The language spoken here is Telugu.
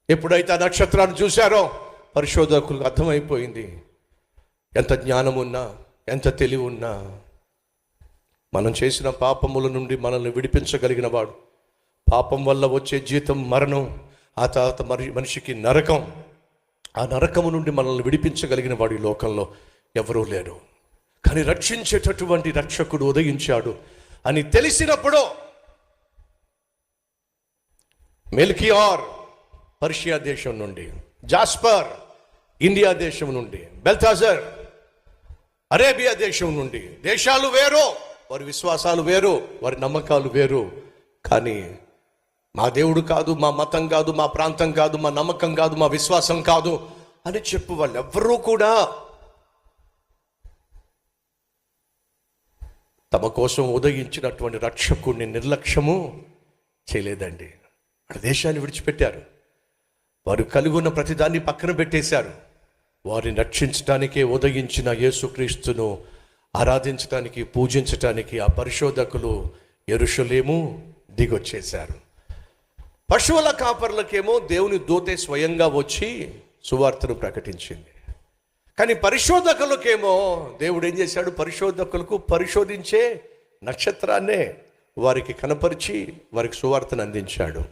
ఎప్పుడైతే ఆ నక్షత్రాన్ని చూశారో పరిశోధకులకు అర్థమైపోయింది, ఎంత జ్ఞానం ఉన్నా, ఎంత తెలివి ఉన్నా, మనం చేసిన పాపముల నుండి మనల్ని విడిపించగలిగిన వాడు, పాపం వల్ల వచ్చే జీతం మరణం, ఆ తర్వాత మనిషికి నరకం, ఆ నరకము నుండి మనల్ని విడిపించగలిగిన వాడు ఈ లోకంలో ఎవరూ లేరు. కానీ రక్షించేటటువంటి రక్షకుడు ఉదయించాడు అని తెలిసినప్పుడు మెల్కియార్ పర్షియా దేశం నుండి, జాస్పర్ ఇండియా దేశం నుండి, బెల్తాజర్ అరేబియా దేశం నుండి, దేశాలు వేరు, వారి విశ్వాసాలు వేరు, వారి నమ్మకాలు వేరు, కానీ మా దేవుడు కాదు, మా మతం కాదు, మా ప్రాంతం కాదు, మా నమ్మకం కాదు, మా విశ్వాసం కాదు అని చెప్పు వాళ్ళు ఎవ్వరూ కూడా తమ కోసం ఉదయించినటువంటి రక్షకుడిని నిర్లక్ష్యము చేయలేదండి. ఆ దేశాన్ని విడిచిపెట్టారు. వారు కలిగి ఉన్న ప్రతిదాన్ని పక్కన పెట్టేశారు. వారిని రక్షించడానికే ఉదయించిన యేసుక్రీస్తును ఆరాధించడానికి, పూజించడానికి ఆ పరిశోధకులు యెరూషలేము దిగొచ్చేశారు. పశువుల కాపర్లకేమో దేవుని దూతే స్వయంగా వచ్చి సువార్తను ప్రకటించింది. కానీ పరిశోధకులకేమో దేవుడు ఏం చేశాడు? పరిశోధకులకు పరిశోధించే నక్షత్రాన్నే వారికి కనపరిచి వారికి సువార్తను అందించాడు.